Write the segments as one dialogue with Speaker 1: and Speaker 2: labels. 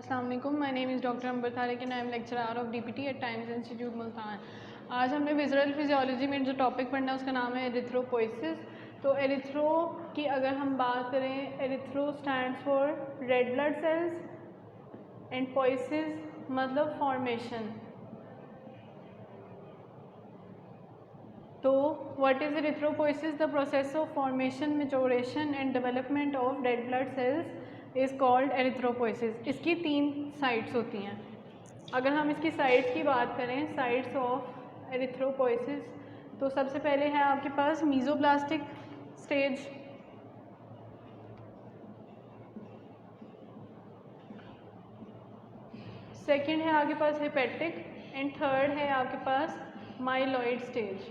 Speaker 1: अस्सलाम वालेकुम, my name is doctor Ambar Tariq and I am lecturer of DPT at Times Institute Multan. आज हमने visual physiology में जो टॉपिक पढ़ना है उसका नाम है एरिथ्रोपोइसिस। तो एरिथ्रो की अगर हम बात करें, erythro stands for red blood cells and poiesis मतलब फॉर्मेशन। तो what is erythropoiesis? The process of formation, maturation and development of red blood cells is called erythropoiesis. इसकी 3 साइट्स होती हैं। अगर हम इसकी साइट्स की बात करें, साइट्स ऑफ एरिथ्रोपोइसिस, तो सबसे पहले है आपके पास मीज़ोब्लास्टिक स्टेज, सेकंड है आपके पास हेपेटिक एंड थर्ड है आपके पास माइलॉइड स्टेज।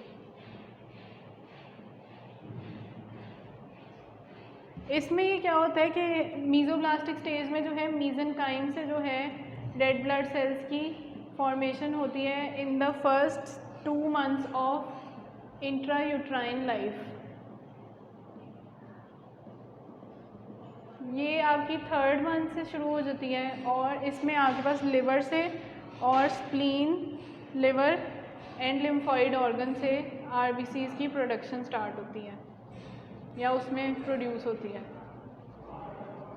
Speaker 1: इसमें ये क्या होता है कि मीज़ोब्लास्टिक स्टेज में जो है मीज़ेनकाइम से जो है रेड ब्लड सेल्स की फॉर्मेशन होती है in the first 2 months of intrauterine life. ये आपकी 3rd मंथ से शुरू हो जाती है और इसमें आपके पास लिवर से और spleen, liver and lymphoid organ से आरबीसीज़ की प्रोडक्शन स्टार्ट होती है या उसमें प्रोड्यूस होती है।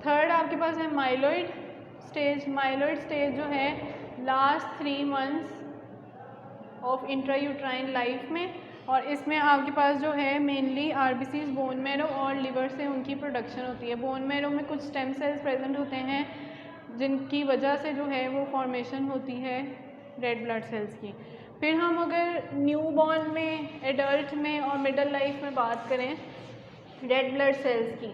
Speaker 1: थर्ड आपके पास है माइलॉइड स्टेज। माइलॉइड स्टेज जो है last 3 months of intrauterine life में, और इसमें आपके पास जो है मेनली आरबीसीज़ बोन मैरो और लिवर से उनकी प्रोडक्शन होती है। बोन मैरो में कुछ स्टेम सेल्स प्रेजेंट होते हैं जिनकी वजह से जो है वो फॉर्मेशन होती है रेड ब्लड सेल्स की। फिर हम अगर न्यू बॉर्न में, एडल्ट में और मिडल लाइफ में बात करें रेड ब्लड सेल्स की,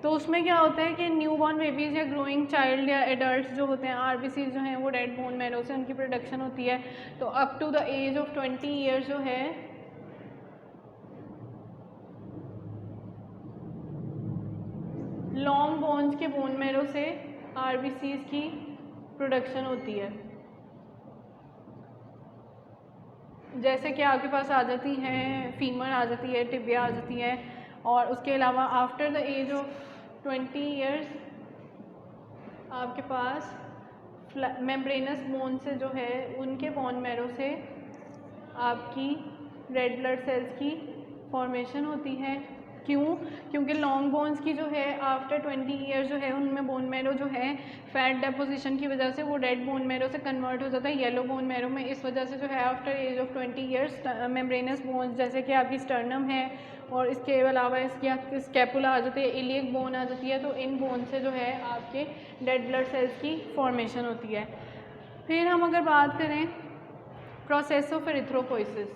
Speaker 1: तो उसमें क्या होता है कि न्यू बॉर्न बेबीज़ या ग्रोइंग चाइल्ड या एडल्ट जो होते हैं, आरबीसीज़ जो हैं वो रेड बोन मैरो से उनकी प्रोडक्शन होती है। तो up to the age of 20 years जो है लॉन्ग बोन्स के बोन मैरो से आरबीसीज़ की प्रोडक्शन होती है। जैसे कि आपके पास आ जाती हैं फीमर, आ जाती है टिबिया, आ जाती है, और उसके अलावा after the age of 20 years आपके पास मेम्ब्रेनस बोन से जो है उनके बोन मैरो से आपकी रेड ब्लड सेल्स की फॉर्मेशन होती है। क्यों? क्योंकि लॉन्ग बोन्स की जो है आफ्टर 20 ईयर्स जो है उनमें बोन मैरो जो है फैट डेपोजिशन की वजह से वो रेड बोन मैरो से कन्वर्ट हो जाता है येलो बोन मैरो में। इस वजह से जो है after age of 20 years membranous bones जैसे कि आपकी स्टर्नम है और इसके अलावा इसकी स्कैपुला आ जाती है, इलियक बोन आ जाती है, तो इन बोन से जो है आपके रेड ब्लड सेल्स की फॉर्मेशन होती है। फिर हम अगर बात करें प्रोसेस ऑफ एरिथ्रोपोइसिस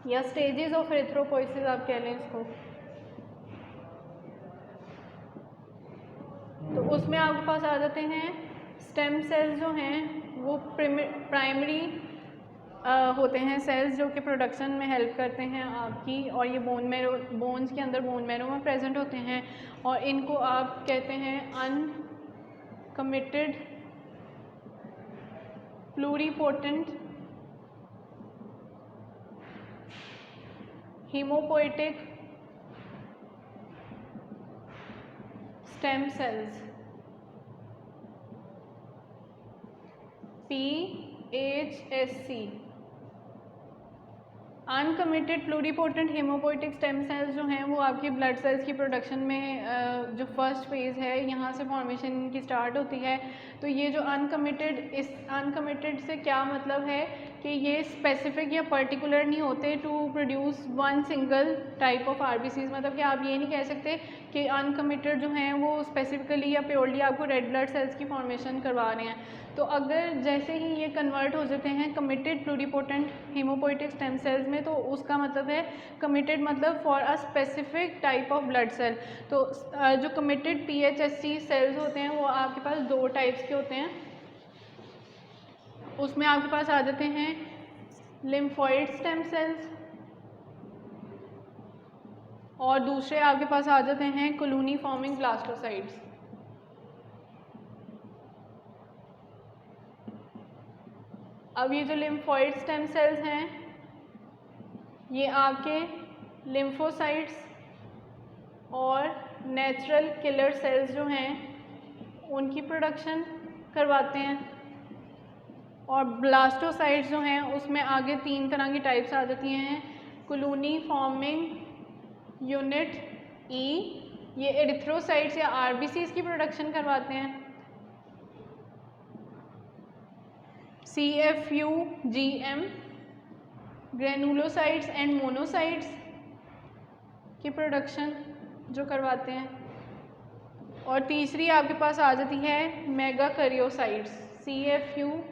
Speaker 1: या स्टेजेस ऑफ एरिथ्रोपोइसिस आप कह लें इसको, तो उसमें आपके पास आ जाते हैं स्टेम सेल्स जो हैं वो प्राइमरी होते हैं सेल्स जो कि प्रोडक्शन में हेल्प करते हैं आपकी, और ये बोन मैरो, बोन्स के अंदर बोन मैरो में प्रेजेंट होते हैं, और इनको आप कहते हैं uncommitted pluripotent haemopoietic stem cells, PHSC। Uncommitted pluripotent haemopoietic stem cells जो हैं वो आपकी ब्लड सेल्स की प्रोडक्शन में जो फर्स्ट फेज़ है यहाँ से फॉर्मेशन की स्टार्ट होती है। तो ये जो अनकमिटेड, इस अनकमिटेड से क्या मतलब है कि ये स्पेसिफिक या पर्टिकुलर नहीं होते to produce one single type of RBCs. मतलब कि आप ये नहीं कह सकते कि अनकमिटेड जो हैं वो स्पेसिफिकली या प्योरली आपको रेड ब्लड सेल्स की फॉर्मेशन करवा रहे हैं। तो अगर जैसे ही ये कन्वर्ट हो जाते हैं committed pluripotent haemopoietic stem cells में, तो उसका मतलब है कमिटेड मतलब for a specific type of blood cell. तो जो कमिटेड PHSC सेल्स होते हैं वो आपके पास 2 टाइप्स के होते हैं। उसमें आपके पास आ जाते हैं लिम्फॉइड स्टेम सेल्स और दूसरे आपके पास आ जाते हैं कॉलोनी फॉर्मिंग ब्लास्टोसाइट्स। अब ये जो लिम्फॉइड स्टेम सेल्स हैं ये आपके लिम्फोसाइट्स और नेचुरल किलर सेल्स जो हैं उनकी प्रोडक्शन करवाते हैं। और ब्लास्टोसाइट्स जो हैं उसमें आगे 3 तरह की टाइप्स आ जाती हैं। कॉलोनी फॉर्मिंग यूनिट ई, ये एरिथ्रोसाइट्स या आरबीसीज की प्रोडक्शन करवाते हैं। CFU-GM ग्रेनुलोसाइट्स एंड मोनोसाइट्स की प्रोडक्शन जो करवाते हैं। और तीसरी आपके पास आ जाती है मेगाकैरियोसाइट्स CFU-M,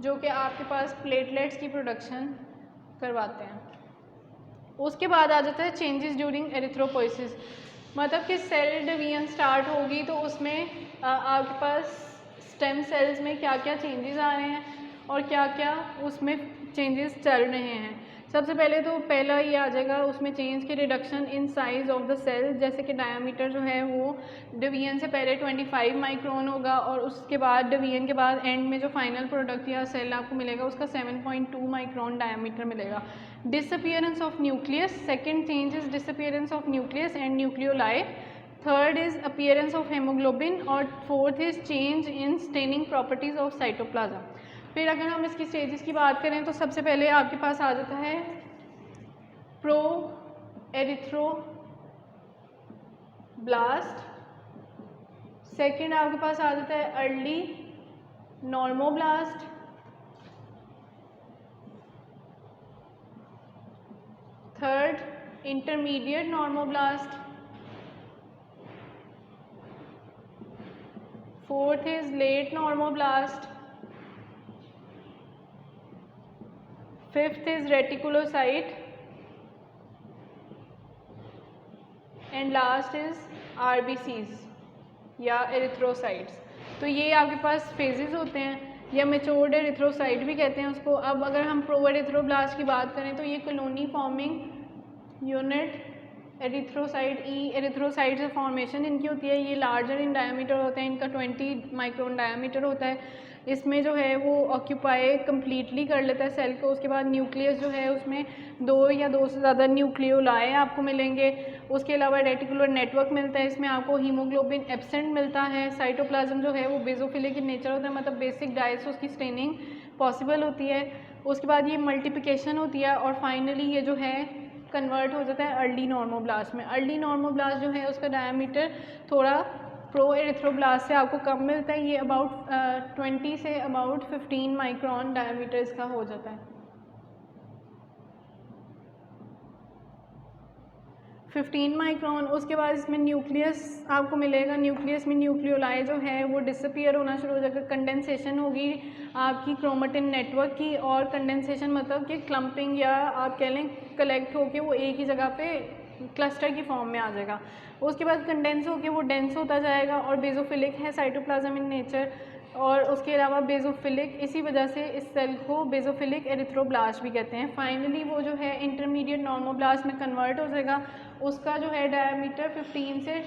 Speaker 1: जो कि आपके पास प्लेटलेट्स की प्रोडक्शन करवाते हैं। उसके बाद आ जाता है चेंजेस ड्यूरिंग एरिथ्रोपोइसिस, मतलब कि सेल डिवीजन स्टार्ट होगी तो उसमें आपके पास स्टेम सेल्स में क्या क्या चेंजेस आ रहे हैं और क्या क्या उसमें चेंजेस चल रहे हैं। सबसे पहले तो पहला ये आ जाएगा उसमें चेंज की reduction in size of the cell, जैसे कि डायमीटर जो है वो डिवीजन से पहले 25 माइक्रोन होगा और उसके बाद डिवीजन के बाद एंड में जो फाइनल प्रोडक्ट या सेल आपको मिलेगा उसका 7.2 माइक्रोन डायमीटर मिलेगा। Disappearance of nucleus, second change is disappearance of nucleus and nucleoli, third is appearance of haemoglobin और fourth is change in staining properties of cytoplasm. फिर अगर हम इसकी स्टेजेस की बात करें तो सबसे पहले आपके पास आ जाता है प्रो एरिथ्रोब्लास्ट, सेकेंड आपके पास आ जाता है early normoblast, third intermediate normoblast, fourth is late normoblast, fifth is reticulocyte and last is RBCs या एरिथ्रोसाइट्स। तो ये आपके पास फेजेस होते हैं या मेच्योर्ड एरिथ्रोसाइट भी कहते हैं उसको। अब अगर हम प्रो एरिथ्रोब्लास्ट की बात करें तो ये कॉलोनी फॉर्मिंग यूनिट एरिथ्रोसाइट ई, एरिथ्रोसाइट से फॉर्मेशन इनकी होती है। ये लार्जर इन डायमीटर होते हैं, इनका 20 माइक्रोन डायमीटर होता है। इसमें जो है वो ऑक्यूपाई कम्प्लीटली कर लेता है सेल को। उसके बाद न्यूक्लियस जो है उसमें 2 या 2 से ज़्यादा न्यूक्लियोलाई आपको मिलेंगे। उसके अलावा रेटिकुलर नेटवर्क मिलता है, इसमें आपको हीमोग्लोबिन एब्सेंट मिलता है। साइटोप्लाज्म जो है वो बेसोफिलिक इन नेचर होता है, मतलब बेसिक डायस उसकी स्टेनिंग पॉसिबल होती है। उसके बाद ये मल्टीप्लिकेशन होती है और फाइनली ये जो है कन्वर्ट हो जाता है अर्ली नॉर्मोब्लास्ट में। अर्ली नॉर्मोब्लास्ट जो है उसका डायमीटर थोड़ा प्रो एरिथ्रोब्लास्ट से आपको कम मिलता है, ये about 20 say about 15 micron diameter इसका हो जाता है। 15 माइक्रोन। उसके बाद इसमें न्यूक्लियस आपको मिलेगा। न्यूक्लियस में न्यूक्लियोलाई जो है वो डिसअपियर होना शुरू हो जाएगा। कंडेंसेशन होगी आपकी क्रोमेटिन नेटवर्क की, और कंडेंसेशन मतलब कि क्लम्पिंग या आप कह लें कलेक्ट होके वो एक ही जगह पे क्लस्टर की फॉर्म में आ जाएगा। उसके बाद कंडेंस होके वो डेंस होता जाएगा और बेसोफिलिक है साइटोप्लाज्म इन नेचर, और उसके अलावा बेसोफिलिक, इसी वजह से इस सेल को बेसोफिलिक एरिथ्रोब्लास्ट भी कहते हैं। फाइनली वो जो है इंटरमीडिएट नॉर्मोब्लास्ट में कन्वर्ट हो जाएगा। उसका जो है डायमीटर 15 से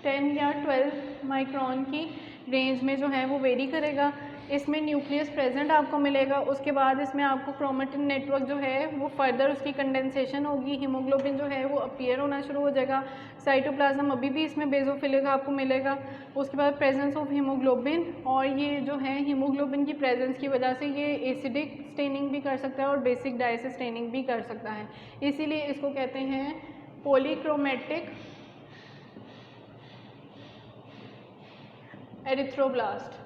Speaker 1: 10 या 12 माइक्रोन की रेंज में जो है वो वेरी करेगा। इसमें न्यूक्लियस प्रेजेंट आपको मिलेगा। उसके बाद इसमें आपको क्रोमेटिन नेटवर्क जो है वो फर्दर उसकी कंडेंसेशन होगी। हीमोग्लोबिन जो है वो अपीयर होना शुरू हो जाएगा। साइटोप्लाज्म अभी भी इसमें बेसोफिलिक आपको मिलेगा। उसके बाद प्रेजेंस ऑफ हीमोग्लोबिन, और ये जो है हीमोग्लोबिन की प्रेजेंस की वजह से ये एसिडिक स्टेनिंग भी कर सकता है और बेसिक डाइस स्टेनिंग भी कर सकता है, इसीलिए इसको कहते हैं पॉलीक्रोमेटिक एरिथ्रोब्लास्ट।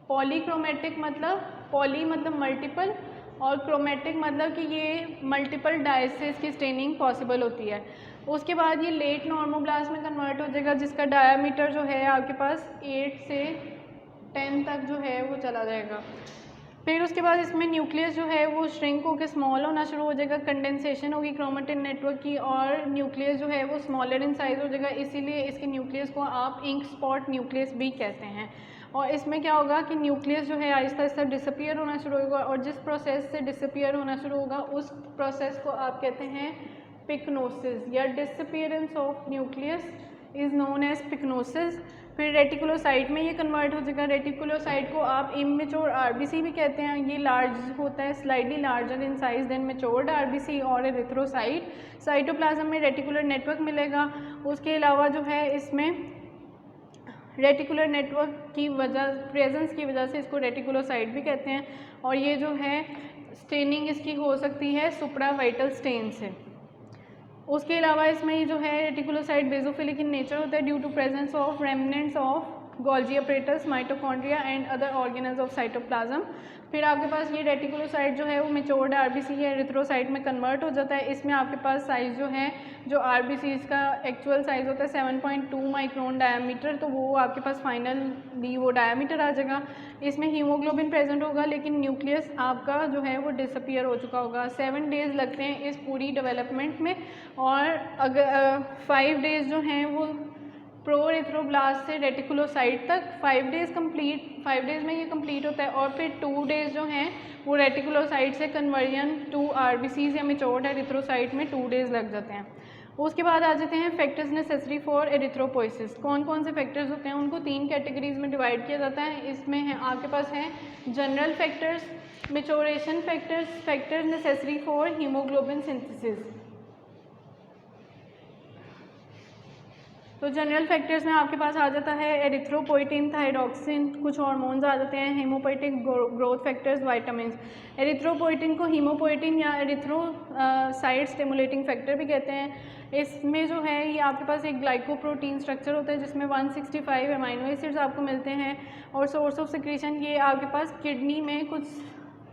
Speaker 1: पॉलीक्रोमेटिक मतलब पॉली मतलब मल्टीपल और क्रोमेटिक मतलब कि ये मल्टीपल डाइस से इसकी स्टेनिंग पॉसिबल होती है। उसके बाद ये लेट नॉर्मोब्लास्ट में कन्वर्ट हो जाएगा, जिसका डायामीटर जो है आपके पास 8 से 10 तक जो है वो चला जाएगा। फिर उसके बाद इसमें न्यूक्लियस जो है वो श्रिंक होकर स्मॉल होना शुरू हो जाएगा। कंडेंसेशन होगी क्रोमेटिन नेटवर्क की और न्यूक्लियस जो है वो स्मॉलर इन साइज़ हो जाएगा, इसीलिए इसके न्यूक्लियस को आप इंक स्पॉट न्यूक्लियस भी कहते हैं। और इसमें क्या होगा कि न्यूक्लियस जो है आहिस्ता आहिस्ता डिसअपियर होना शुरू होगा, और जिस प्रोसेस से डिसअपियर होना शुरू होगा उस प्रोसेस को आप कहते हैं पिकनोसिस या disappearance of nucleus is known as pyknosis. फिर रेटिकुलोसाइट में ये कन्वर्ट हो जाएगा। रेटिकुलोसाइट को आप इमेच्योर आरबीसी भी कहते हैं। ये लार्ज होता है, slightly larger in size than matured RBC और एरिथ्रोसाइट। साइटोप्लाज्म में रेटिकुलर नेटवर्क मिलेगा। उसके अलावा जो है इसमें रेटिकुलर नेटवर्क की प्रेजेंस की वजह से इसको रेटिकुलोसाइट भी कहते हैं। और ये जो है स्टेनिंग इसकी हो सकती है सुप्रावाइटल स्टेन से। उसके अलावा इसमें जो है रेटिकुलोसाइट बेसोफिलिक इन नेचर होता है due to presence of remnants of Golgi apparatus, mitochondria and other organelles of cytoplasm. फिर आपके पास ये रेटिकुलोसाइट जो है वो मैच्योर्ड आरबीसी या एरिथ्रोसाइट में कन्वर्ट हो जाता है। इसमें आपके पास साइज़ जो है जो आरबीसी का एक्चुअल साइज़ होता है 7.2 माइक्रोन डायमीटर, तो वो आपके पास फाइनली वो डायमीटर आ जाएगा। इसमें हीमोग्लोबिन प्रेजेंट होगा लेकिन न्यूक्लियस आपका जो है वो डिसअपियर हो चुका होगा। 7 डेज़ लगते हैं इस पूरी डेवलपमेंट में, और अगर 5 डेज़ जो हैं वो प्रोएरिथ्रोब्लास्ट से रेटिकुलोसाइट तक 5 डेज़ में ये कंप्लीट होता है। और फिर 2 डेज़ जो हैं वो रेटिकुलोसाइट से कन्वर्जन टू आरबीसीज या मैच्योर्ड एरिथ्रोसाइट में 2 डेज़ लग जाते हैं। उसके बाद आ जाते हैं फैक्टर्स नेसेसरी फॉर एरिथ्रोपोइसिस। कौन कौन से फैक्टर्स होते हैं उनको 3 कैटेगरीज में डिवाइड किया जाता है। इसमें है आपके पास हैं general factors, maturation factors, factors necessary for haemoglobin synthesis. तो जनरल फैक्टर्स में आपके पास आ जाता है एरिथ्रोपोइटिन, थायरॉक्सिन, कुछ हार्मोन्स आ जाते हैं, haemopoietic growth factors, vitamin. Erythropoietin को हीमोपोइटिन या एरिथ्रोसाइट स्टिमुलेटिंग फैक्टर भी कहते हैं। इसमें जो है ये आपके पास एक ग्लाइकोप्रोटीन स्ट्रक्चर होता है जिसमें 165 अमाइनो एसिड्स आपको मिलते हैं। और सोर्स ऑफ सिक्रीशन ये आपके पास किडनी में कुछ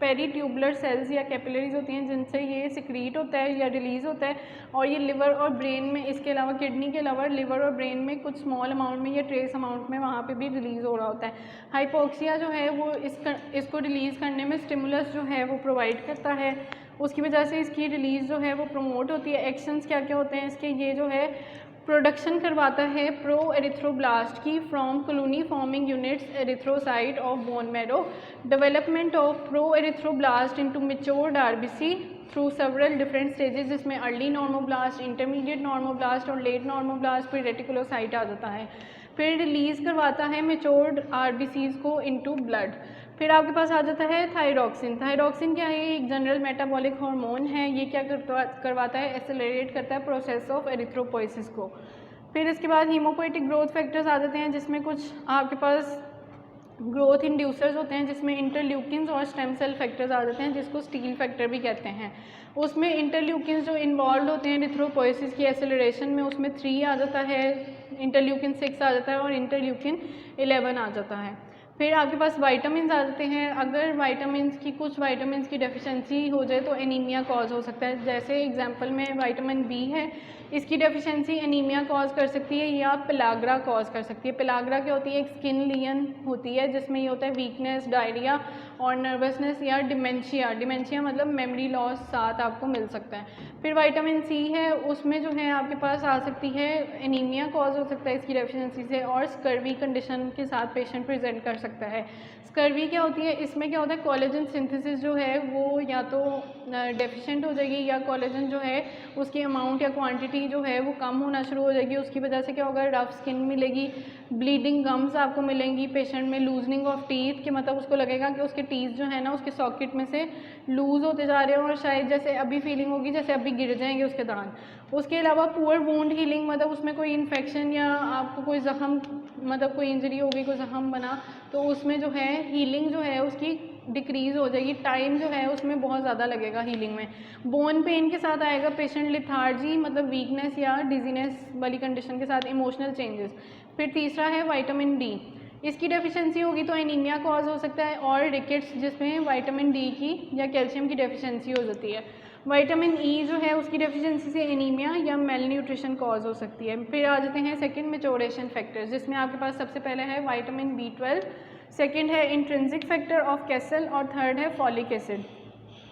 Speaker 1: पेरीट्यूबुलर सेल्स या कैपिलरीज होती हैं जिनसे ये सिक्रीट होता है या रिलीज़ होता है। और ये लिवर और ब्रेन में, इसके अलावा किडनी के अलावा लिवर और ब्रेन में कुछ स्मॉल अमाउंट में या ट्रेस अमाउंट में वहाँ पे भी रिलीज़ हो रहा होता है। हाइपोक्सिया जो है वो इसको रिलीज़ करने में स्टिमुलस जो है वो प्रोवाइड करता है, उसकी वजह से इसकी रिलीज़ जो है वो प्रमोट होती है। एक्शंस क्या क्या होते हैं इसके, ये जो है प्रोडक्शन करवाता है प्रो एरिथ्रोब्लास्ट की from colony forming units erythrocyte of bone marrow, development of pro erythroblast into matured RBC through several different stages, जिसमें अर्ली नॉर्मोब्लास्ट, इंटरमीडिएट नॉर्मोब्लास्ट और लेट नॉर्मोब्लास्ट, फिर रेटिकुलोसाइट आ जाता है। फिर रिलीज़ करवाता है मैच्योर्ड आरबीसीज को इनटू ब्लड। फिर आपके पास आ जाता है थायरॉक्सिन। थायरॉक्सिन क्या है, एक जनरल मेटाबॉलिक हार्मोन है। ये क्या करवाता है, एक्सेलरेट करता है प्रोसेस ऑफ एरिथ्रोपोइसिस को। फिर इसके बाद हीमोपोइटिक ग्रोथ फैक्टर्स आ जाते हैं जिसमें कुछ आपके पास ग्रोथ इंड्यूसर्स होते हैं जिसमें इंटरल्यूकिन्स और स्टेम सेल फैक्टर्स आ जाते हैं जिसको स्टील फैक्टर भी कहते हैं। उसमें इंटरल्यूकिन्स जो इन्वॉल्व होते हैं एरिथ्रोपोइसिस की एक्सेलरेशन में, उसमें 3 आ जाता है, इंटरल्यूकिन 6 आ जाता है और इंटरल्यूकिन 11 आ जाता है। फिर आपके पास वाइटामिन आ जाते हैं। अगर कुछ वाइटामिन की डेफिशिएंसी हो जाए तो एनीमिया कॉज हो सकता है। जैसे एग्जांपल में विटामिन बी है, इसकी डेफिशिएंसी एनीमिया कॉज कर सकती है या पेलाग्रा कॉज कर सकती है। पेलाग्रा क्या होती है, एक स्किन लियन होती है जिसमें ये होता है वीकनेस, डायरिया और नर्वसनेस या डिमेंशिया मतलब मेमोरी लॉस साथ आपको मिल सकता है। फिर विटामिन सी है, उसमें जो है आपके पास आ सकती है एनीमिया कॉज हो सकता है इसकी डेफिशिएंसी से, और स्कर्वी कंडीशन के साथ पेशेंट प्रेजेंट कर सकता है। स्कर्वी क्या होती है, इसमें क्या होता है कोलेजन सिंथेसिस जो है वो या तो डेफिशिएंट हो जाएगी या कोलेजन जो है उसकी अमाउंट या क्वांटिटी जो है वो कम होना शुरू हो जाएगी। उसकी वजह से क्या होगा, रफ स्किन मिलेगी, ब्लीडिंग गम्स आपको मिलेंगी, पेशेंट में लूजनिंग ऑफ टीथ के मतलब उसको लगेगा कि उसके टीथ जो है ना उसके सॉकेट में से लूज़ होते जा रहे हैं और शायद जैसे अभी फीलिंग होगी जैसे अभी गिर जाएंगे उसके दांत। उसके अलावा पुअर वुंड हीलिंग मतलब उसमें कोई इन्फेक्शन या आपको कोई ज़ख़म मतलब कोई इंजरी हो गई, कोई ज़ख़म बना तो उसमें जो है हीलिंग जो है उसकी डिक्रीज़ हो जाएगी, टाइम जो है उसमें बहुत ज़्यादा लगेगा हीलिंग में। बोन पेन के साथ आएगा पेशेंट लिथार्जी मतलब वीकनेस या डिजीनेस वाली कंडीशन के साथ इमोशनल चेंजेस। फिर तीसरा है विटामिन डी, इसकी डेफिशिएंसी होगी तो एनीमिया कॉज हो सकता है, और रिकेट्स जिसमें विटामिन डी की या कैल्शियम की डेफिशिएंसी हो जाती है। विटामिन ई जो है उसकी डेफिशिएंसी से एनीमिया या मेल न्यूट्रिशन कॉज हो सकती है। फिर आ जाते हैं सेकंड मैच्योरेशन फैक्टर्स, जिसमें आपके पास सबसे पहले है विटामिन B12, सेकंड है इंट्रिंसिक फैक्टर ऑफ कैसल और थर्ड है फॉलिक एसिड।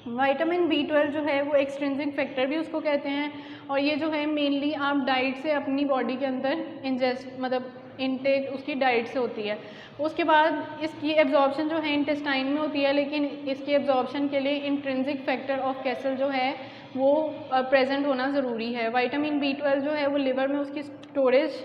Speaker 1: विटामिन B12 जो है वो एक्सट्रिंसिक फैक्टर भी उसको कहते हैं, और ये जो है मेनली आप डाइट से अपनी बॉडी के अंदर इंजेस्ट मतलब इनटेक उसकी डाइट से होती है। उसके बाद इसकी एब्जॉर्प्शन जो है इंटेस्टाइन में होती है, लेकिन इसकी एब्जॉर्प्शन के लिए इंट्रिंसिक फैक्टर ऑफ कैसल जो है वो प्रेजेंट होना ज़रूरी है। विटामिन B12 जो है वो लिवर में उसकी स्टोरेज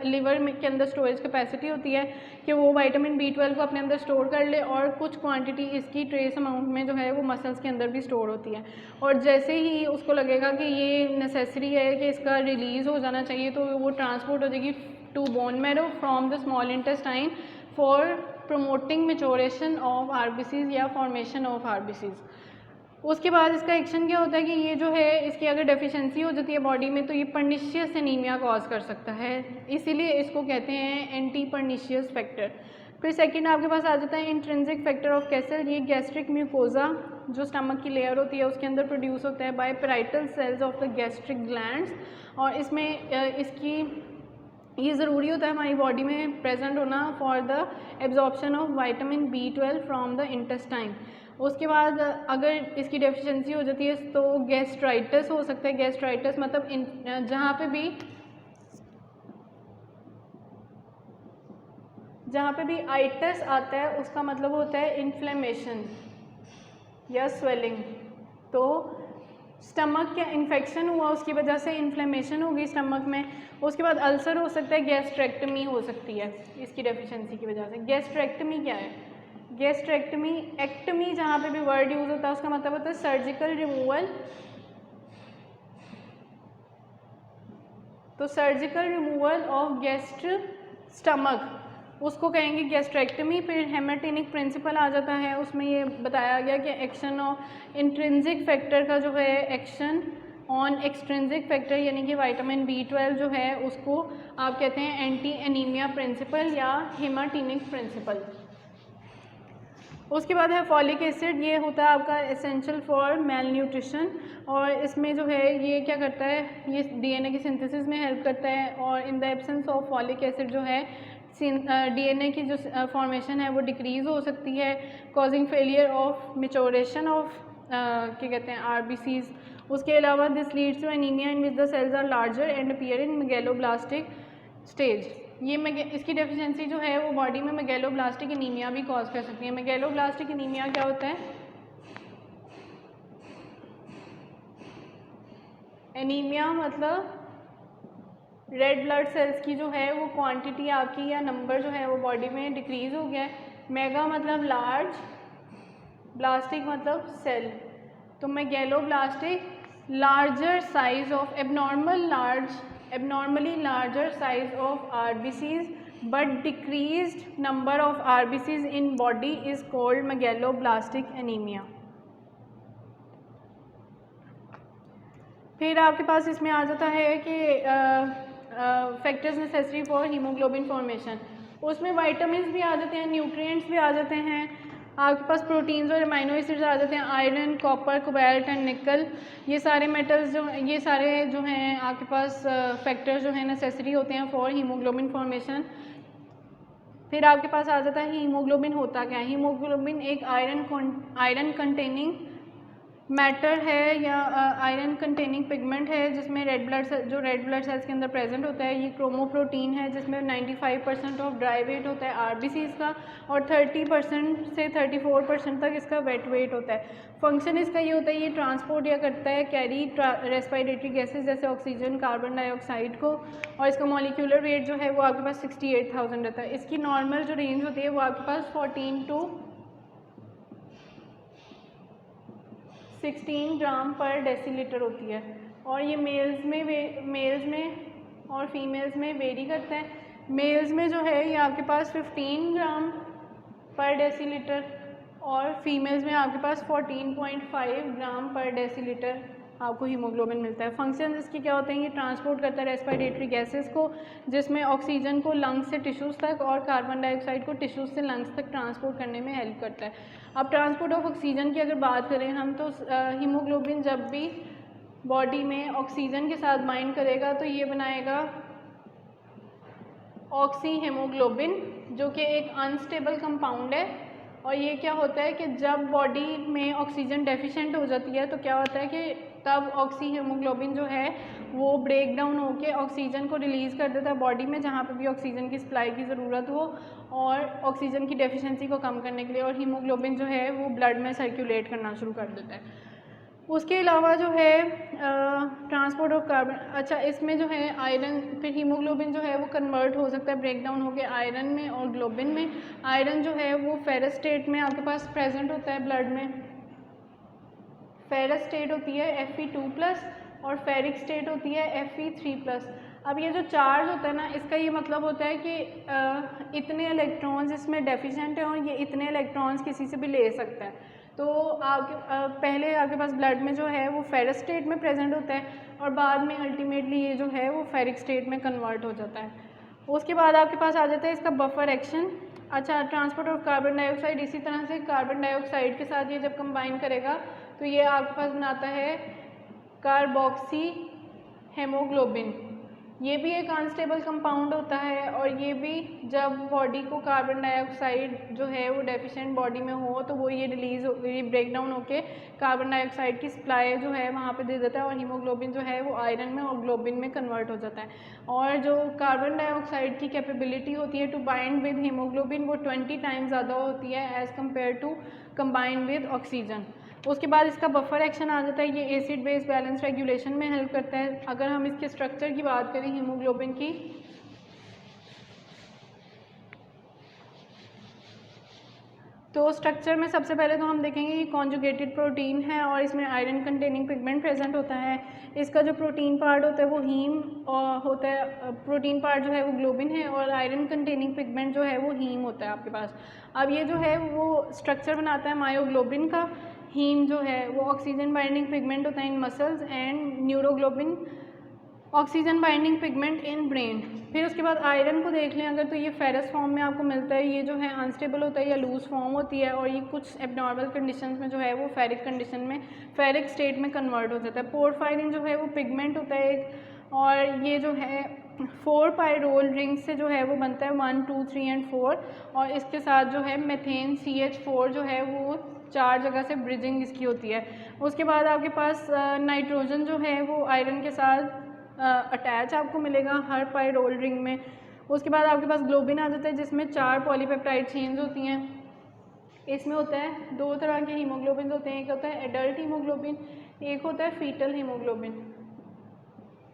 Speaker 1: लिवर के अंदर स्टोरेज कैपेसिटी होती है कि वो विटामिन B12 को अपने अंदर स्टोर कर ले, और कुछ क्वांटिटी इसकी ट्रेस अमाउंट में जो है वो मसल्स के अंदर भी स्टोर होती है। और जैसे ही उसको लगेगा कि ये नेसेसरी है कि इसका रिलीज़ हो जाना चाहिए, तो वो ट्रांसपोर्ट हो जाएगी to bone marrow from the small intestine for promoting maturation of RBCs या फॉर्मेशन ऑफ RBCs। उसके बाद इसका एक्शन क्या होता है कि ये जो है इसकी अगर डेफिशिएंसी हो जाती है बॉडी में, तो ये पर्निशियस एनीमिया कॉज कर सकता है, इसीलिए इसको कहते हैं एंटी पर्निशियस फैक्टर। फिर सेकंड आपके पास आ जाता है इंट्रिंसिक फैक्टर ऑफ कैसल। ये गैस्ट्रिक म्यूकोजा जो स्टमक की लेयर होती है उसके अंदर प्रोड्यूस होता है by parietal cells of the gastric glands, और इसमें इसकी ये ज़रूरी होता है हमारी बॉडी में प्रेजेंट होना for the absorption of vitamin B12 from the intestine. उसके बाद अगर इसकी डेफिशिएंसी हो जाती है तो गैस्ट्राइटिस हो सकता है। गैस्ट्राइटिस मतलब जहाँ पे भी आइटिस आता है उसका मतलब होता है इन्फ्लेमेशन या स्वेलिंग। तो स्टमक का इन्फेक्शन हुआ, उसकी वजह से इन्फ्लेमेशन होगी स्टमक में। उसके बाद अल्सर हो सकता है, गैस्ट्रेक्टमी हो सकती है इसकी डेफिशिएंसी की वजह से। गैस्ट्रेक्टमी क्या है? गैस्ट्रेक्टमी, एक्टमी जहाँ पे भी वर्ड यूज होता है उसका मतलब होता है सर्जिकल रिमूवल। तो सर्जिकल रिमूवल ऑफ गैस्ट्र स्टमक उसको कहेंगे गैस्ट्रेक्टमी। फिर हेमेटेनिक प्रिंसिपल आ जाता है, उसमें ये बताया गया कि एक्शन ऑफ इंट्रिंसिक फैक्टर का जो है एक्शन ऑन एक्सट्रिंसिक फैक्टर यानी कि विटामिन B12 जो है उसको आप कहते हैं एंटी एनीमिया प्रिंसिपल या हेमेटेनिक प्रिंसिपल। उसके बाद है फॉलिक एसिड, ये होता है आपका एसेंशियल फॉर मेल न्यूट्रिशन, और इसमें जो है ये क्या करता है, ये DNA की सिंथेसिस में हेल्प करता है, और in the absence of folic acid जो है DNA की जो फॉर्मेशन है वो डिक्रीज़ हो सकती है, causing failure of maturation of क्या कहते हैं RBCs। उसके अलावा this leads to anaemia in which the cells are larger and appear in megaloblastic stage. ये इसकी डेफिशिएंसी जो है वो बॉडी में मेगैलोब्लास्टिक एनीमिया भी कॉज कर सकती है। मेगैलोब्लास्टिक एनीमिया क्या होता है? एनीमिया मतलब रेड ब्लड सेल्स की जो है वो क्वांटिटी आपकी या नंबर जो है वो बॉडी में डिक्रीज हो गया है। मेगा मतलब लार्ज, ब्लास्टिक मतलब सेल। तो megaloblastic larger size of abnormally larger size of RBCs but decreased number of RBCs in body is called megaloblastic anemia। फिर आपके पास इसमें आ जाता है कि factors necessary for haemoglobin formation, उसमें विटामिन्स भी आ जाते हैं, न्यूट्रिएंट्स भी आ जाते हैं, आपके पास प्रोटीन्स और अमाइनो एसिड्स आ जाते हैं, आयरन, कॉपर, कोबाल्ट एंड निकल। ये सारे मेटल्स ये सारे जो हैं आपके पास फैक्टर्स जो हैं नेसेसरी होते हैं फॉर हीमोग्लोबिन फॉर्मेशन। फिर आपके पास आ जाता है हीमोग्लोबिन होता क्या है। हीमोग्लोबिन एक आयरन कंटेनिंग मैटर है या आयरन कंटेनिंग पिगमेंट है जिसमें रेड ब्लड सेल्स के अंदर प्रेजेंट होता है। ये क्रोमोप्रोटीन है जिसमें 95% ऑफ ड्राई वेट होता है RBCs का, और 30% से 34% तक इसका वेट वेट होता है। फंक्शन इसका ये होता है, ये ट्रांसपोर्ट या करता है कैरी रेस्पिरेटरी गैसेज जैसे ऑक्सीजन, कार्बन डाइऑक्साइड को, और इसका मॉलिक्यूलर वेट जो है वो आपके पास 68,000 रहता है। इसकी नॉर्मल जो रेंज होती है वो आपके पास 14 to 16 ग्राम पर डेसीलीटर होती है, और ये मेल्स में और फीमेल्स में वेरी करता है। मेल्स में जो है ये आपके पास 15 ग्राम पर डेसीलीटर, और फीमेल्स में आपके पास 14.5 ग्राम पर डेसीलीटर आपको हीमोग्लोबिन मिलता है। फंक्शन इसके क्या होते हैं, ये ट्रांसपोर्ट करता है रेस्पिरेटरी गैसेस को, जिसमें ऑक्सीजन को लंग्स से टिश्यूज़ तक और कार्बन डाइऑक्साइड को टिश्यूज़ से लंग्स तक ट्रांसपोर्ट करने में हेल्प करता है। अब ट्रांसपोर्ट ऑफ ऑक्सीजन की अगर बात करें हम, तो हीमोग्लोबिन जब भी बॉडी में ऑक्सीजन के साथ बाइंड करेगा तो ये बनाएगा ऑक्सी हीमोग्लोबिन, जो कि एक अनस्टेबल कंपाउंड है। और ये क्या होता है कि जब बॉडी में ऑक्सीजन डेफिशिएंट हो जाती है तो क्या होता है कि तब ऑक्सी हीमोग्लोबिन जो है वो ब्रेक डाउन होकर ऑक्सीजन को रिलीज़ कर देता है बॉडी में जहाँ पे भी ऑक्सीजन की सप्लाई की ज़रूरत हो, और ऑक्सीजन की डेफिशिएंसी को कम करने के लिए, और हीमोग्लोबिन जो है वो ब्लड में सर्कुलेट करना शुरू कर देता है। उसके अलावा जो है ट्रांसपोर्ट ऑफ कार्बन, अच्छा इसमें जो है आयरन, फिर हीमोग्लोबिन जो है वो कन्वर्ट हो सकता है ब्रेक डाउन होकर आयरन में और ग्लोबिन में। आयरन जो है वो फेरस स्टेट में आपके पास प्रेजेंट होता है ब्लड में, फेरस स्टेट होती है Fe2+ और फेरिक स्टेट होती है Fe3+। अब ये जो चार्ज होता है ना, इसका ये मतलब होता है कि इतने इलेक्ट्रॉन्स इसमें डेफिशिएंट हैं और ये इतने इलेक्ट्रॉन्स किसी से भी ले सकता है। तो आपके पहले आपके पास ब्लड में जो है वो फेरस स्टेट में प्रेजेंट होता है और बाद में अल्टीमेटली ये जो है वो फेरिक स्टेट में कन्वर्ट हो जाता है। उसके बाद आपके पास आ जाता है इसका बफर एक्शन। अच्छा, ट्रांसपोर्ट ऑफ कार्बन डाइऑक्साइड, इसी तरह से कार्बन डाइऑक्साइड के साथ ये जब कंबाइन करेगा तो ये आपके पास बनाता है कार्बोक्सी हेमोग्लोबिन। ये भी एक अनस्टेबल कंपाउंड होता है और ये भी जब बॉडी को कार्बन डाइऑक्साइड जो है वो डेफिशिएंट बॉडी में हो तो वो ये ब्रेक डाउन होके कार्बन डाइऑक्साइड की सप्लाई जो है वहाँ पे दे देता है और हीमोग्लोबिन जो है वो आयरन में और ग्लोबिन में कन्वर्ट हो जाता है। और जो कार्बन डाइऑक्साइड की कैपेबिलिटी होती है टू बाइंड विद हीमोग्लोबिन वो 20 टाइम्स ज़्यादा होती है as compare to combine with oxygen. उसके बाद इसका बफर एक्शन आ जाता है, ये एसिड बेस बैलेंस रेगुलेशन में हेल्प करता है। अगर हम इसके स्ट्रक्चर की बात करें हीमोग्लोबिन की, तो स्ट्रक्चर में सबसे पहले तो हम देखेंगे कि कॉन्जुगेटेड प्रोटीन है और इसमें आयरन कंटेनिंग पिगमेंट प्रेजेंट होता है। इसका जो प्रोटीन पार्ट होता है वो हीम होता है, प्रोटीन पार्ट जो है वो ग्लोबिन है और आयरन कंटेनिंग पिगमेंट जो है वो हीम होता है आपके पास। अब ये जो है वो स्ट्रक्चर बनाता है मायोग्लोबिन का। हीम जो है वो ऑक्सीजन बाइंडिंग पिगमेंट होता है in muscles and neuroglobin oxygen binding pigment in brain. फिर उसके बाद आयरन को देख लें अगर, तो ये फेरस फॉर्म में आपको मिलता है। ये जो है अनस्टेबल होता है या लूज फॉर्म होती है और ये कुछ एबनॉर्मल कंडीशंस में जो है वो फेरिक कंडीशन में फेरिक स्टेट में कन्वर्ट हो जाता है। पोरफायरिन जो है वो पिगमेंट होता है एक, और ये जो है 4 पायरोल रिंग से जो है वो बनता है 1, 2, 3 एंड 4 और इसके साथ जो है मेथेन CH4 जो है वो 4 जगह से ब्रिजिंग इसकी होती है। उसके बाद आपके पास नाइट्रोजन जो है वो आयरन के साथ अटैच आपको मिलेगा हर पायरोल रिंग में। उसके बाद आपके पास ग्लोबिन आ जाता है जिसमें 4 पॉलीपेप्टाइड चेन्स होती हैं। इसमें होता है 2 तरह के हीमोग्लोबिन होते हैं, एक होता है एडल्ट हीमोग्लोबिन, एक होता है फीटल हीमोग्लोबिन।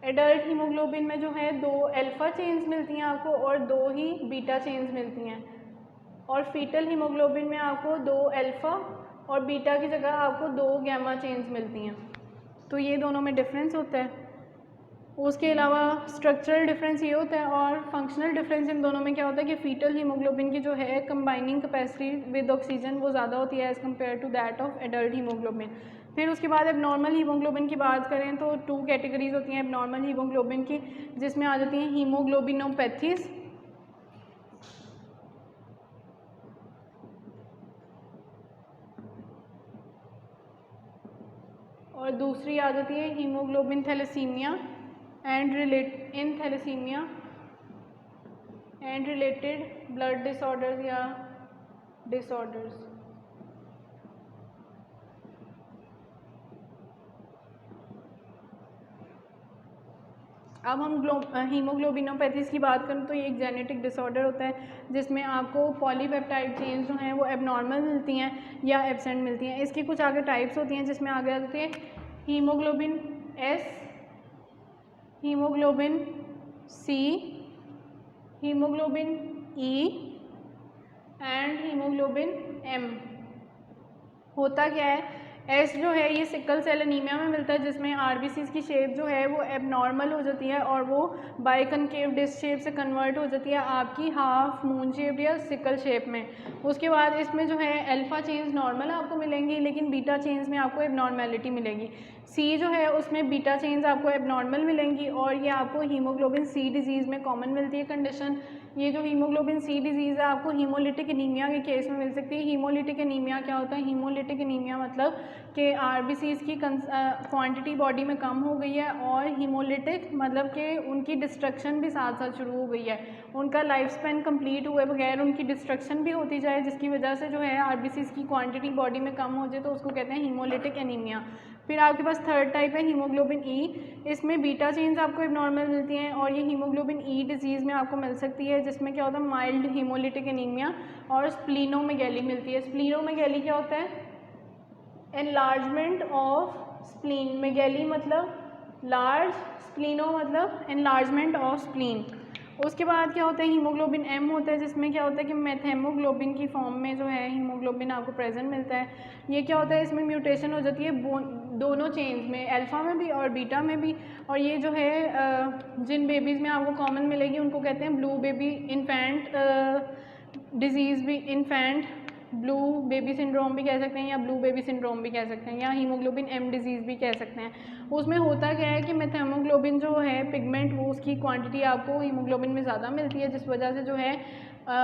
Speaker 1: एडल्ट हीमोग्लोबिन में जो है 2 अल्फा चेन्स मिलती हैं आपको और 2 ही बीटा चेन्स मिलती हैं, और फीटल हीमोग्लोबिन में आपको 2 अल्फा और बीटा की जगह आपको 2 गैमा चेन्स मिलती हैं। तो ये दोनों में डिफरेंस होता है। उसके अलावा स्ट्रक्चरल डिफरेंस ये होता है और फंक्शनल डिफरेंस इन दोनों में क्या होता है कि फीटल हीमोग्लोबिन की जो है कंबाइनिंग कैपेसिटी विद ऑक्सीजन वो ज़्यादा होती है as compare to that of adult haemoglobin. फिर उसके बाद एबनॉर्मल हीमोग्लोबिन की बात करें तो 2 कैटेगरीज होती हैं एबनॉर्मल हीमोग्लोबिन की, जिसमें आ जाती हैं हीमोग्लोबिनोपैथीज और दूसरी आ जाती है haemoglobin thalassaemia and related blood disorders या डिसऑर्डर्स। अब हम हीमोग्लोबिनोपैथीज़ की बात करें तो ये एक जेनेटिक डिसऑर्डर होता है जिसमें आपको पॉलीपेप्टाइड चेन्स जो हैं वो एबनॉर्मल मिलती हैं या एब्सेंट मिलती हैं। इसकी कुछ आगे टाइप्स होती हैं जिसमें आगे आते हैं haemoglobin S, haemoglobin C, haemoglobin E and haemoglobin M। होता क्या है, एस जो है ये सिकल सेल एनीमिया में मिलता है जिसमें आरबीसीज की शेप जो है वो एबनॉर्मल हो जाती है और वो बाइकनकेव डिस्क शेप से कन्वर्ट हो जाती है आपकी हाफ मून शेप या सिकल शेप में। उसके बाद इसमें जो है अल्फा चेन्स नॉर्मल आपको मिलेंगी लेकिन बीटा चेन्स में आपको एबनॉर्मेलिटी मिलेगी। सी जो है उसमें बीटा चेन्स आपको एबनॉर्मल मिलेंगी और ये आपको हीमोग्लोबिन सी डिजीज़ में कॉमन मिलती है कंडीशन। ये जो हीमोग्लोबिन सी डिजीज़ है आपको हीमोलिटिक एनीमिया के केस में मिल सकती है। हीमोलिटिक एनीमिया क्या होता है, हीमोलिटिक एनीमिया मतलब कि आरबीसीज की क्वांटिटी बॉडी में कम हो गई है और हीमोलिटिक मतलब कि उनकी डिस्ट्रक्शन भी साथ साथ शुरू हो गई है, उनका लाइफ स्पैन कंप्लीट हुए बगैर उनकी डिस्ट्रक्शन भी होती जाए जिसकी वजह से जो है आरबीसीज की क्वांटिटी बॉडी में कम हो जाए तो उसको कहते हैं हीमोलिटिक एनीमिया। फिर आपके पास थर्ड टाइप है हीमोग्लोबिन ई, इसमें बीटा चेन्स आपको एबनॉर्मल मिलती हैं और ये हीमोग्लोबिन ई डिजीज़ में आपको मिल सकती है जिसमें क्या होता है माइल्ड हीमोलिटिक एनीमिया और स्प्लीनोमेगैली मिलती है। स्प्लीनोमेगैली क्या होता है, एनलार्जमेंट ऑफ स्प्लीन, मेगैली मतलब लार्ज, स्प्लीनो मतलब एनलार्जमेंट ऑफ स्प्लीन। उसके बाद क्या होता है, हीमोग्लोबिन एम होता है, जिसमें क्या होता है कि मेथेमोग्लोबिन की फॉर्म में जो है हीमोग्लोबिन आपको प्रेजेंट मिलता है। ये क्या होता है, इसमें म्यूटेशन हो जाती है दोनों चेन्स में, अल्फ़ा में भी और बीटा में भी। और ये जो है जिन बेबीज़ में आपको कॉमन मिलेगी उनको कहते हैं ब्लू बेबी इन्फेंट डिजीज़ भी, इन्फेंट ब्लू बेबी सिंड्रोम भी कह सकते हैं, या ब्लू बेबी सिंड्रोम भी कह सकते हैं, या हीमोग्लोबिन एम डिजीज़ भी कह सकते हैं। उसमें होता क्या है कि मेथेमोग्लोबिन जो है पिगमेंट, वो उसकी क्वांटिटी आपको हीमोग्लोबिन में ज़्यादा मिलती है, जिस वजह से जो है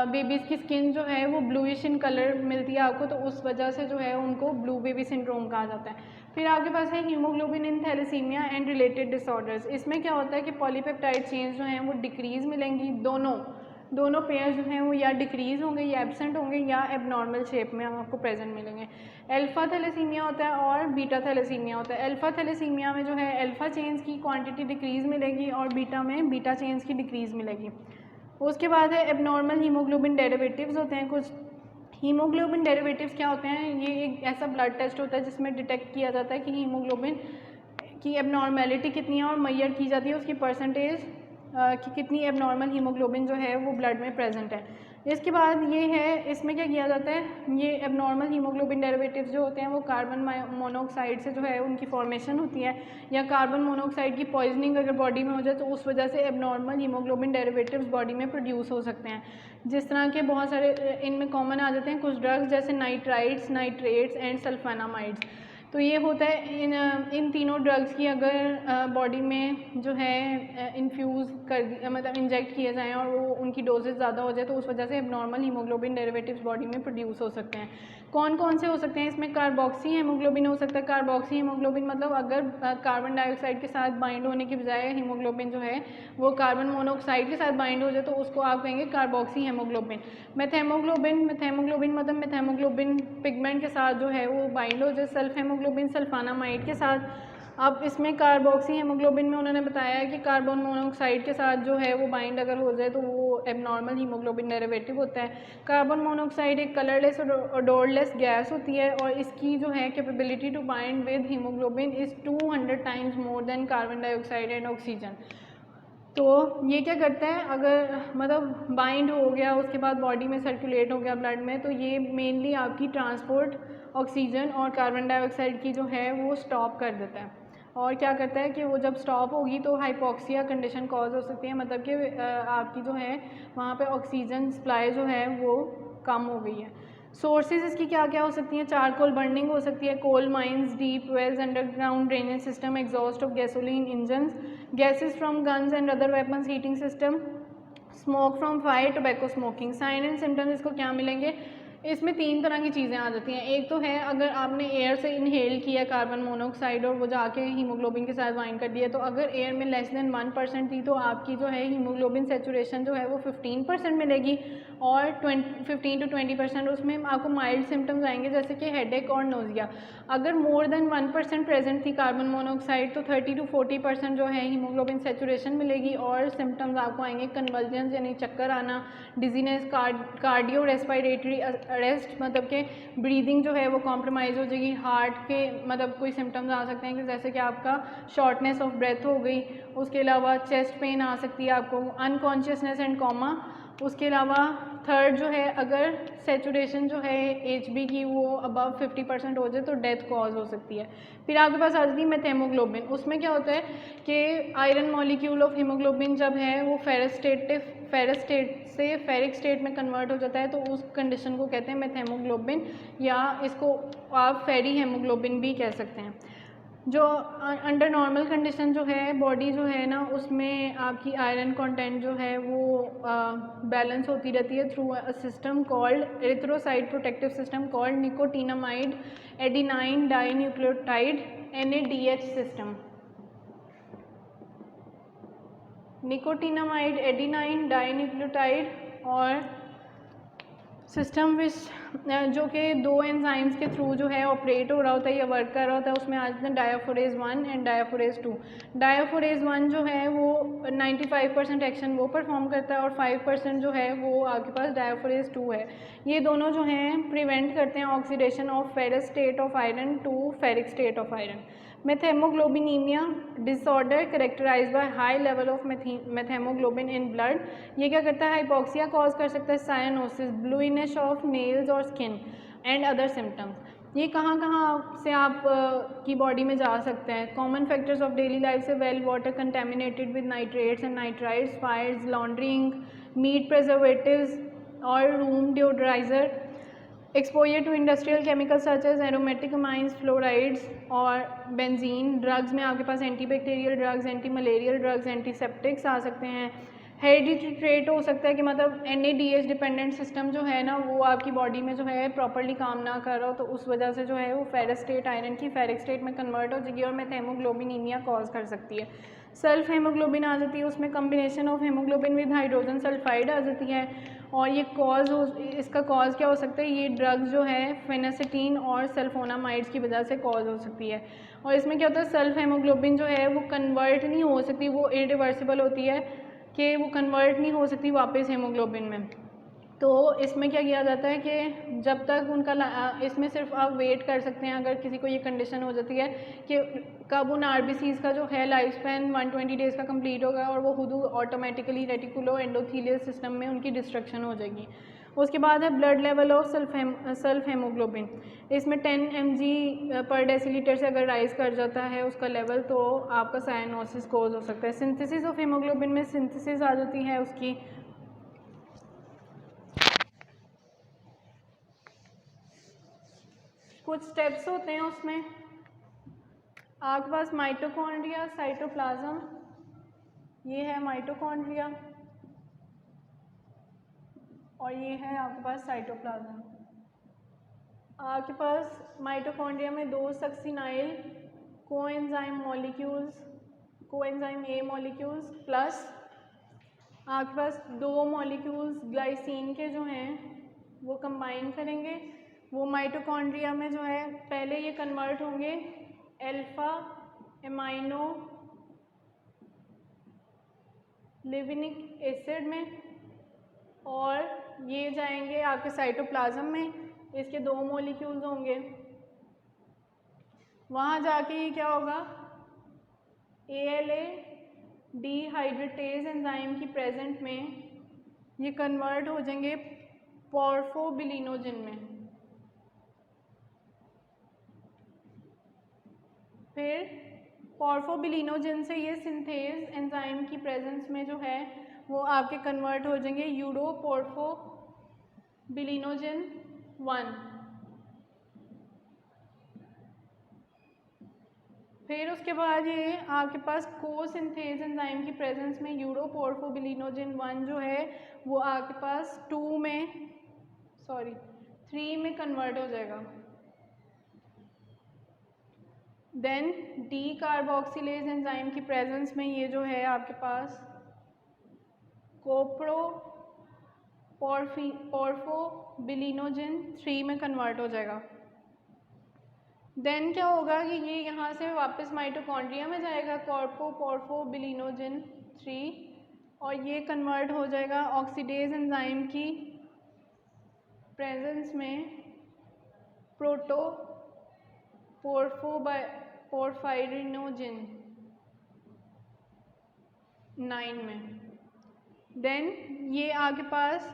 Speaker 1: बेबीज़ की स्किन जो है वो ब्लूइश इन कलर मिलती है आपको, तो उस वजह से जो है उनको ब्लू बेबी सिंड्रोम कहा जाता है। फिर आपके पास है haemoglobin in thalassaemia and related disorders. इसमें क्या होता है कि पॉलीपेप्टाइड चेन्स जो हैं वो डिक्रीज़ मिलेंगी, दोनों पेयर जो हैं वो या डिक्रीज़ होंगे या एब्सेंट होंगे या एबनॉर्मल शेप में आपको प्रेजेंट मिलेंगे। अल्फ़ा थैलेसीमिया होता है और बीटा थैलेसीमिया होता है। अल्फ़ा थैलेसीमिया में जो है अल्फ़ा चेन्स की क्वांटिटी डिक्रीज़ मिलेगी और बीटा में बीटा चेन्स की डिक्रीज़ मिलेगी। उसके बाद है एबनॉर्मल हीमोग्लोबिन डेरिवेटिव्स होते हैं कुछ। हीमोग्लोबिन डेरिवेटिव्स क्या होते हैं, ये एक ऐसा ब्लड टेस्ट होता है जिसमें डिटेक्ट किया जाता है कि हीमोग्लोबिन की एबनॉर्मेलिटी कितनी है और मेजर की जाती है उसकी परसेंटेज कि कितनी एबनॉर्मल हीमोग्लोबिन जो है वो ब्लड में प्रेजेंट है। इसके बाद ये है, इसमें क्या किया जाता है, ये एबनॉर्मल हीमोग्लोबिन डेरिवेटिव्स जो होते हैं वो कार्बन मोनोऑक्साइड से जो है उनकी फॉर्मेशन होती है, या कार्बन मोनोऑक्साइड की पॉइजनिंग अगर बॉडी में हो जाए तो उस वजह से एबनॉर्मल हीमोग्लोबिन डेरिवेटिव्स बॉडी में प्रोड्यूस हो सकते हैं। जिस तरह के बहुत सारे इनमें कॉमन आ जाते हैं कुछ ड्रग्स, जैसे नाइट्राइड्स, नाइट्रेट्स एंड सल्फानामाइड्स। तो ये होता है इन तीनों ड्रग्स की अगर बॉडी में जो है इन्फ्यूज़ कर मतलब इंजेक्ट किए जाएँ और वो उनकी डोजेज ज़्यादा हो जाए तो उस वजह से एबनॉर्मल हीमोग्लोबिन डेरिवेटिव्स बॉडी में प्रोड्यूस हो सकते हैं। कौन कौन से हो सकते हैं, इसमें कार्बोक्सी हीमोग्लोबिन हो सकता है। कार्बोक्सी हीमोग्लोबिन मतलब अगर कार्बन डाइऑक्साइड के साथ बाइंड होने की बजाय हीमोग्लोबिन जो है वो कार्बन मोनोऑक्साइड के साथ बाइंड हो जाए तो उसको आप कहेंगे कार्बोक्सी हीमोग्लोबिन। मेथेमोग्लोबिन मतलब मेथेमोग्लोबिन पिगमेंट के साथ जो है वो बाइंड हो जाए सल्फ हीमोग्लोबिन सल्फानामाइड के साथ। अब इसमें कार्बोक्सी हीमोग्लोबिन में उन्होंने बताया है कि कार्बन मोनोऑक्साइड के साथ जो है वो बाइंड अगर हो जाए तो वो एबनॉर्मल हीमोग्लोबिन डेरिवेटिव होता है। कार्बन मोनोऑक्साइड एक कलरलेस और ओडोरलेस गैस होती है और इसकी जो है capability to bind with haemoglobin is 200 times more than carbon dioxide and oxygen. तो ये क्या करता है, अगर मतलब बाइंड हो गया उसके बाद बॉडी में सर्कुलेट हो गया ब्लड में, तो ये मेनली आपकी ट्रांसपोर्ट ऑक्सीजन और कार्बन डाइऑक्साइड की जो है वो स्टॉप कर देता है। और क्या करता है कि वो जब स्टॉप होगी तो हाइपोक्सिया कंडीशन कॉज हो सकती है, मतलब कि आपकी जो है वहाँ पे ऑक्सीजन सप्लाई जो है वो कम हो गई है। सोर्सेज इसकी क्या क्या हो सकती हैं, चारकोल बर्निंग हो सकती है, coal mines, deep wells, underground drainage system, exhaust of gasoline engines, gases from guns and other weapons heating system, smoke from fire, tobacco smoking. Sign and symptoms इसको क्या मिलेंगे, इसमें 3 तरह की चीज़ें आ जाती हैं। एक तो है अगर आपने एयर से इनहेल किया कार्बन मोनोऑक्साइड और वो जाके हीमोग्लोबिन के साथ बाइंड कर दिया, तो अगर एयर में लेस देन 1% थी तो आपकी जो है हीमोग्लोबिन सेचुरेशन जो है वो 15% मिलेगी और 15 to 20% उसमें आपको माइल्ड सिम्टम्स आएंगे जैसे कि हेडेक और नोजिया। अगर मोर देन 1% प्रेजेंट थी कार्बन मोनोऑक्साइड तो 30 to 40% जो है हीमोग्लोबिन सेचुरेशन मिलेगी और सिम्टम्स आपको आएंगे कन्वल्जन्स यानी चक्कर आना, डिजीनेस, कार्डियो रेस्पिरेटरी अरेस्ट मतलब कि ब्रीदिंग जो है वो कॉम्प्रोमाइज़ हो जाएगी, हार्ट के मतलब कोई सिम्टम्स आ सकते हैं कि जैसे कि आपका शॉर्टनेस ऑफ ब्रेथ हो गई, उसके अलावा चेस्ट पेन आ सकती है आपको, अनकॉन्शियसनेस एंड कॉमा। उसके अलावा थर्ड जो है अगर सेचुरेशन जो है HB की वो अबव 50% हो जाए तो डेथ कॉज हो सकती है। फिर आपके पास आ जाती है मेथेमोग्लोबिन। उसमें क्या होता है कि आयरन मॉलिक्यूल ऑफ हीमोग्लोबिन जब है वो फेरस स्टेट से फेरिक स्टेट में कन्वर्ट हो जाता है तो उस कंडीशन को कहते हैं मेथेमोग्लोबिन, या इसको आप फेरी हेमोग्लोबिन भी कह सकते हैं। जो अंडर नॉर्मल कंडीशन जो है बॉडी जो है ना उसमें आपकी आयरन कंटेंट जो है वो बैलेंस होती रहती है through a system called erythrocyte protective system called nicotinamide adenine dinucleotide NADH system. Nicotinamide adenine dinucleotide और सिस्टम विच जो कि 2 एंजाइम्स के थ्रू जो है ऑपरेट हो रहा होता है या वर्क कर रहा होता है, उसमें आ जाते हैं डायाफोरेज 1 एंड डायाफोरेज 2। डायाफोरेज 1 जो है वो 95% एक्शन वो परफॉर्म करता है और 5% जो है वो आपके पास डायाफोरेज 2 है। ये दोनों जो हैं प्रिवेंट करते हैं oxidation of ferrous state of iron to ferric state of iron. Methaemoglobinaemia disorder characterise by high level of methaemoglobin in blood. ये क्या करता है, हाइपोक्सिया कॉज कर सकता है, साइनोसिस, ब्लूइनेश ऑफ नेल्स और स्किन एंड अदर सिम्टम्स। ये कहाँ कहाँ से आप की बॉडी में जा सकते हैं? Common factors of daily life से well water contaminated with nitrates and nitrides, fires, laundering, meat preservatives और room deodoriser, exposure to industrial chemicals such as aromatic amines, fluorides और बेंजीन। ड्रग्स में आपके पास antibacterial drugs, anti malarial drugs, antiseptics आ सकते हैं। Hereditary trait हो सकता है कि मतलब NADH डिपेंडेंट सिस्टम जो है ना वो आपकी बॉडी में जो है प्रॉपरली काम ना कर रहा हो, तो उस वजह से जो है वो फेरस स्टेट आयरन की फेरिक स्टेट में कन्वर्ट हो जाएगी और मेथेमोग्लोबिनीमिया कॉज कर सकती है। सेल्फ हेमोग्लोबिन आ जाती है, उसमें combination of haemoglobin with hydrogen sulphide आ जाती है और ये इसका कॉज क्या हो सकता है, ये ड्रग्स जो है फेनासिटीन और सल्फोनामाइड्स की वजह से कॉज हो सकती है। और इसमें क्या होता है, सेल्फ हेमोग्लोबिन जो है वो कन्वर्ट नहीं हो सकती, वो इरिवर्सिबल होती है कि वो कन्वर्ट नहीं हो सकती वापस हेमोग्लोबिन में। तो इसमें क्या किया जाता है कि जब तक उनका इसमें सिर्फ आप वेट कर सकते हैं अगर किसी को ये कंडीशन हो जाती है कि कब उन RBCs का जो है लाइफ स्पैन 120 डेज़ का कंप्लीट होगा और वो खुद ऑटोमेटिकली रेटिकुलो एंडोथीलियल सिस्टम में उनकी डिस्ट्रक्शन हो जाएगी। उसके बाद है blood level of self haemoglobin. इसमें 10 mg पर डेसीलीटर से अगर राइज कर जाता है उसका लेवल तो आपका साइनोसिस कोज हो सकता है। सिंथेसिस ऑफ हेमोग्लोबिन में सिंथेसिस आ जाती है उसकी, कुछ स्टेप्स होते हैं उसमें। आपके पास माइटोकॉन्ड्रिया, साइटोप्लाज्म, ये है माइटोकॉन्ड्रिया और ये है आपके पास साइटोप्लाज्म। आपके पास माइटोकॉन्ड्रिया में 2 succinyl coenzyme molecules, coenzyme A molecules plus आपके पास 2 मॉलिक्यूल्स ग्लाइसिन के जो हैं वो कंबाइन करेंगे। वो माइटोकॉन्ड्रिया में जो है पहले ये कन्वर्ट होंगे अल्फा एमाइनो लिविनिक एसिड में और ये जाएंगे आपके साइटोप्लाज्म में, इसके 2 मॉलिक्यूल्स होंगे। वहाँ जाके ये क्या होगा, ALA डिहाइड्रेटेज एंजाइम की प्रेजेंट में ये कन्वर्ट हो जाएंगे पोर्फोबिलिनोजिन में। फिर पोर्फोबिलिनोजिन से ये सिंथेज एंजाइम की प्रेजेंस में जो है वो आपके कन्वर्ट हो जाएंगे यूरोपोर्फोबिलिनोजिन 1। फिर उसके बाद ये आपके पास को सिंथेज एंजाइम की प्रेजेंस में यूरोपोर्फोबिलिनोजिन 1 जो है वो आपके पास 3 में कन्वर्ट हो जाएगा। देन डी कार्बोक्सिलेज एंजाइम की प्रेजेंस में ये जो है आपके पास पोर्फोबिलिनोजिन 3 में कन्वर्ट हो जाएगा। देन क्या होगा कि ये यहाँ से वापस माइटोकॉन्ड्रिया में जाएगा पोर्फोबिलिनोजिन 3 और ये कन्वर्ट हो जाएगा ऑक्सीडेज एंजाइम की प्रेजेंस में पोर्फायरिनोजिन 9 में। देन ये आपके पास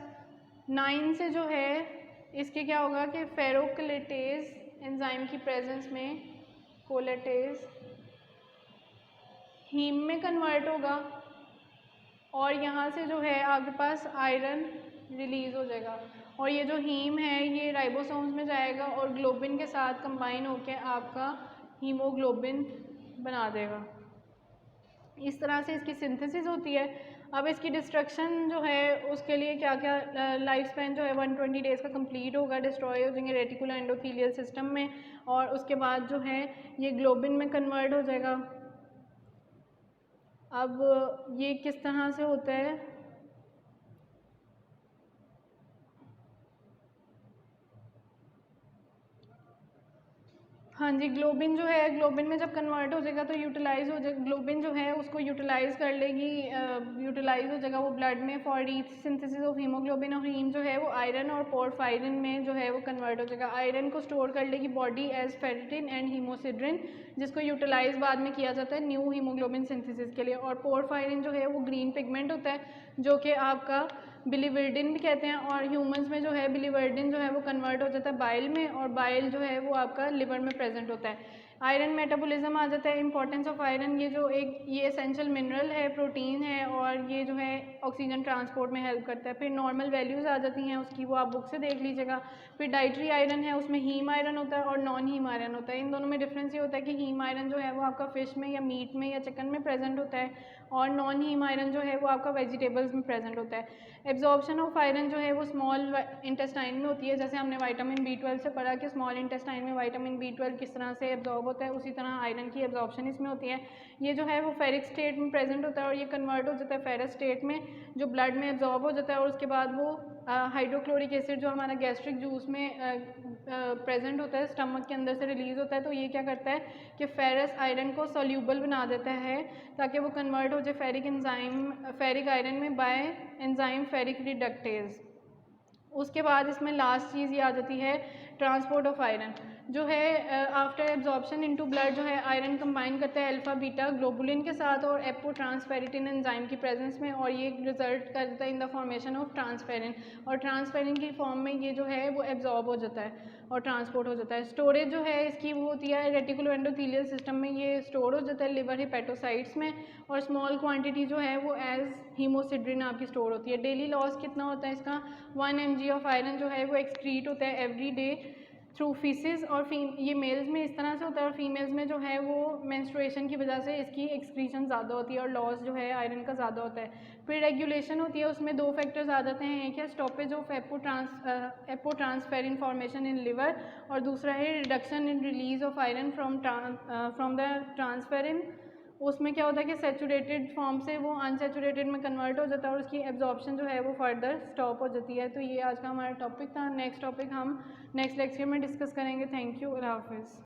Speaker 1: 9 से जो है इसके क्या होगा कि फेरोक्लेटेज एंजाइम की प्रेजेंस में कोलेटेज हीम में कन्वर्ट होगा और यहाँ से जो है आपके पास आयरन रिलीज हो जाएगा और ये जो हीम है ये राइबोसोम्स में जाएगा और ग्लोबिन के साथ कंबाइन होकर आपका हीमोग्लोबिन बना देगा। इस तरह से इसकी सिंथेसिस होती है। अब इसकी डिस्ट्रक्शन जो है उसके लिए क्या क्या लाइफ स्पैन जो है 120 डेज़ का कंप्लीट होगा, डिस्ट्रॉय हो जाएंगे रेटिकुलर एंडोथीलियल सिस्टम में और उसके बाद जो है ये ग्लोबिन में कन्वर्ट हो जाएगा। अब ये किस तरह से होता है, हाँ जी, ग्लोबिन जो है, ग्लोबिन में जब कन्वर्ट हो जाएगा तो यूटिलाइज हो जाएगा, ग्लोबिन जो है उसको यूटिलाइज कर लेगी, यूटिलाइज हो जाएगा वो ब्लड में फॉर सिंथेसिस ऑफ हीमोग्लोबिन, और हीम जो है वो आयरन और पोरफायरिन में जो है वो कन्वर्ट हो जाएगा। आयरन को स्टोर कर लेगी body as ferritin and haemosiderin, जिसको यूटिलाइज बाद में किया जाता है न्यू हीमोग्लोबिन सिंथेसिस के लिए। और पोरफायरिन जो है वो ग्रीन पिगमेंट होता है जो कि आपका बिलीवर्डिन भी कहते हैं, और ह्यूमंस में जो है बिलीवर्डिन जो है वो कन्वर्ट हो जाता है बाइल में, और बाइल जो है वो आपका लिवर में प्रेजेंट होता है। आयरन मेटाबॉलिज्म आ जाता है, इंपॉर्टेंस ऑफ आयरन, ये जो एक ये एसेंशियल मिनरल है, प्रोटीन है, और ये जो है ऑक्सीजन ट्रांसपोर्ट में हेल्प करता है। फिर नॉर्मल वैल्यूज़ आ जाती हैं उसकी, वो आप बुक से देख लीजिएगा। फिर डाइटरी आयरन है, उसमें हीम आयरन होता है और नॉन हीम आयरन होता है। इन दोनों में डिफरेंस ये होता है कि हीम आयरन जो है वो आपका फिश में या मीट में या चिकन में प्रेजेंट होता है, और नॉन हीम आयरन जो है वो आपका वेजिटेबल्स में प्रेजेंट होता है। एब्जॉर्प्शन ऑफ आयरन जो है वो स्मॉल इंटेस्टाइन में होती है, जैसे हमने विटामिन B12 से पढ़ा कि स्मॉल इंटेस्टाइन में विटामिन B12 किस तरह से एब्जॉर्ब होता है, उसी तरह आयरन की एब्जॉर्प्शन इसमें होती है। ये जो है वो फेरिक स्टेट में प्रेजेंट होता है और ये कन्वर्ट हो जाता है फेरस स्टेट में, जो ब्लड में एब्जॉर्ब हो जाता है, और उसके बाद वो हाइड्रोक्लोरिक एसिड जो हमारा गैस्ट्रिक जूस में प्रेजेंट होता है, स्टमक के अंदर से रिलीज होता है, तो ये क्या करता है कि फेरस आयरन को सोल्यूबल बना देता है ताकि वो कन्वर्ट हो जाए फेरिक एंजाइम, फेरिक आयरन में बाय एंजाइम फेरिक रिडक्टेज। उसके बाद इसमें लास्ट चीज़ ये आ जाती है ट्रांसपोर्ट ऑफ आयरन, जो है आफ्टर एब्जॉर्प्शन इनटू ब्लड जो है आयरन कंबाइन करता है अल्फा बीटा ग्लोबुलिन के साथ और एपो ट्रांसफेरिटिन एंजाइम की प्रेजेंस में, और ये रिजल्ट करता है in the formation of transferrin, और ट्रांसफेरिन की फॉर्म में ये जो है वो एब्जॉर्ब हो जाता है और ट्रांसपोर्ट हो जाता है। स्टोरेज जो है इसकी वो होती है रेटिकुलो एंडोथीलियल सिस्टम में, ये स्टोर हो जाता है लिवर हिपेटोसाइट्स में, और स्मॉल क्वांटिटी जो है वो एज हीमोसिड्रिन आपकी स्टोर होती है। डेली लॉस कितना होता है इसका, 1 mg ऑफ आयरन जो है वो एक्सक्रीट होता है एवरी डे थ्रू फीसिस, और ये मेल्स में इस तरह से होता है, और फीमेल्स में जो है वो मेंस्ट्रुएशन की वजह से इसकी एक्सक्रीशन ज़्यादा होती है और लॉस जो है आयरन का ज़्यादा होता है। फिर रेगुलेशन होती है, उसमें 2 फैक्टर्स आ जाते हैं, एक है stoppage of apo transferrin formation in liver, और दूसरा है reduction in release of iron from the transferrin. उसमें क्या होता है कि सैचुरेटेड फॉर्म से वो अनसैचुरेटेड में कन्वर्ट हो जाता है और उसकी एब्जॉर्प्शन जो है वो फर्दर स्टॉप हो जाती है। तो ये आज का हमारा टॉपिक था। नेक्स्ट टॉपिक हम नेक्स्ट लेक्चर में डिस्कस करेंगे। थैंक यू, अल्लाह हाफिज़।